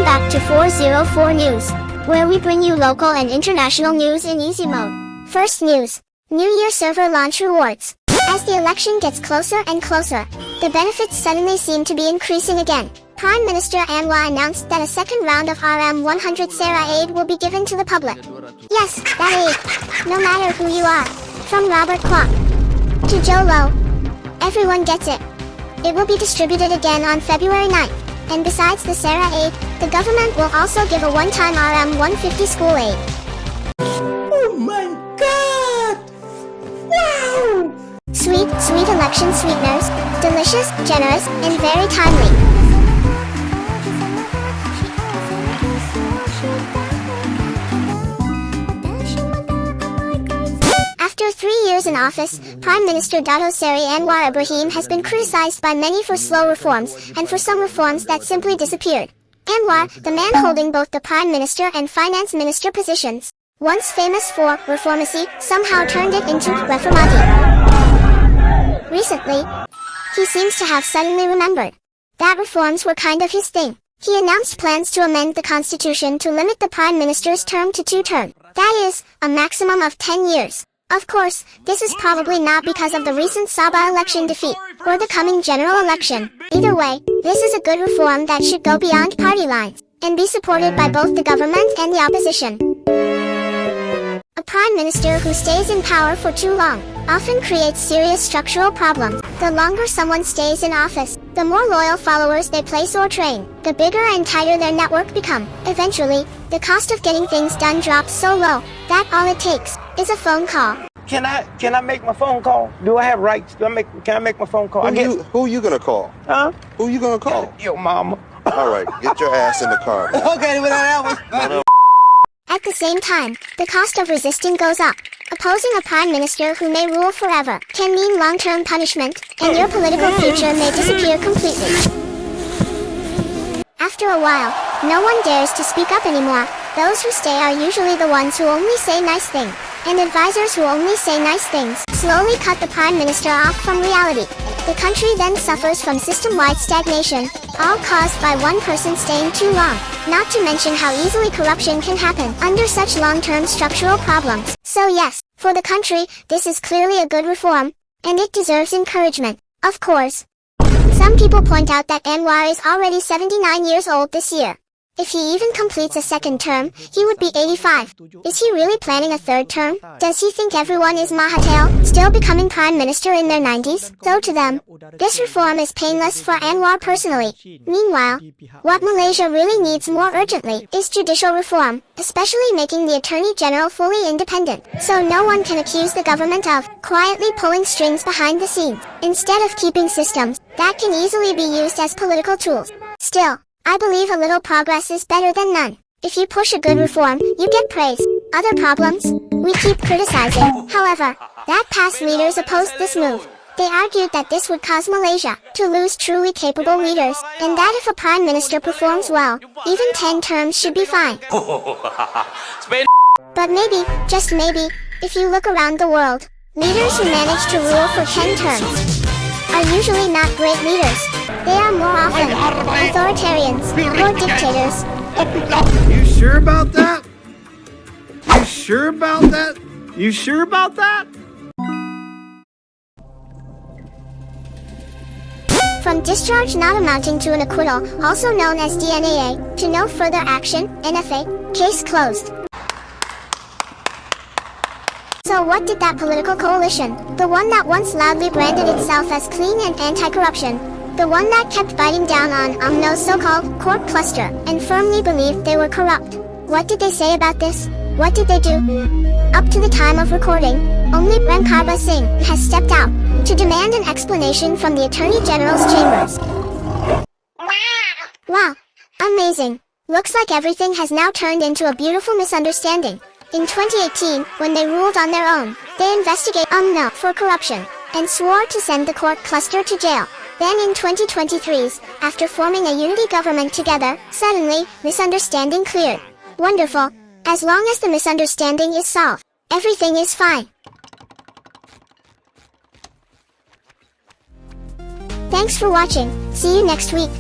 back to 404 News, where we bring you local and international news in easy mode. First news. New Year server launch rewards. As the election gets closer and closer, the benefits suddenly seem to be increasing again. Prime Minister Anwar announced that a second round of RM100 Sarah aid will be given to the public. Yes, that aid. No matter who you are. From Robert Kwok to Joe Low. Everyone gets it. It will be distributed again on February 9th. And besides the Sarah aid, the government will also give a one-time RM150 school aid. Oh my God! Wow! Sweet, sweet election sweeteners. Delicious, generous, and very timely. After 3 years in office, Prime Minister Dato Seri Anwar Ibrahim has been criticized by many for slow reforms, and for some reforms that simply disappeared. Anwar, the man holding both the Prime Minister and Finance Minister positions, once famous for reformacy, somehow turned it into reformati. Recently, he seems to have suddenly remembered that reforms were kind of his thing. He announced plans to amend the constitution to limit the Prime Minister's term to 2 terms. That is, a maximum of 10 years. Of course, this is probably not because of the recent Sabah election defeat, or the coming general election. Either way, this is a good reform that should go beyond party lines, and be supported by both the government and the opposition. A prime minister who stays in power for too long often creates serious structural problems. The longer someone stays in office, the more loyal followers they place or train, the bigger and tighter their network become. Eventually, the cost of getting things done drops so low that all it takes is a phone call. Can I make my phone call? Do I have rights? Can I make my phone call? Who you gonna call? Huh? Who you gonna call? Your mama. All right, get your ass in the car. Man. Okay, without that one. At the same time, the cost of resisting goes up. Opposing a prime minister who may rule forever can mean long-term punishment, and your political future may disappear completely. After a while, no one dares to speak up anymore. Those who stay are usually the ones who only say nice things, and advisors who only say nice things slowly cut the prime minister off from reality. The country then suffers from system-wide stagnation, all caused by one person staying too long, not to mention how easily corruption can happen under such long-term structural problems. So yes, for the country, this is clearly a good reform, and it deserves encouragement, of course. Some people point out that Anwar is already 79 years old this year. If he even completes a second term, he would be 85. Is he really planning a third term? Does he think everyone is Mahathir, still becoming prime minister in their 90s? Though to them, this reform is painless for Anwar personally. Meanwhile, what Malaysia really needs more urgently is judicial reform, especially making the Attorney General fully independent, so no one can accuse the government of quietly pulling strings behind the scenes, instead of keeping systems that can easily be used as political tools. Still, I believe a little progress is better than none. If you push a good reform, you get praise. Other problems? We keep criticizing. However, that past leaders opposed this move. They argued that this would cause Malaysia to lose truly capable leaders, and that if a prime minister performs well, even 10 terms should be fine. But maybe, just maybe, if you look around the world, leaders who manage to rule for 10 terms are usually not great leaders. They are more often authoritarians or dictators. You sure about that? You sure about that? You sure about that? From discharge not amounting to an acquittal, also known as DNAA, to no further action, NFA, case closed. So what did that political coalition, the one that once loudly branded itself as clean and anti-corruption, the one that kept biting down on UMNO's so-called court cluster, and firmly believed they were corrupt, what did they say about this? What did they do? Up to the time of recording, only Ramkarba Singh has stepped out to demand an explanation from the Attorney General's chambers. Wow, amazing. Looks like everything has now turned into a beautiful misunderstanding. In 2018, when they ruled on their own, they investigated UMNO for corruption, and swore to send the court cluster to jail. Then in 2023's, after forming a unity government together, suddenly, misunderstanding cleared. Wonderful. As long as the misunderstanding is solved, everything is fine. Thanks for watching. See you next week.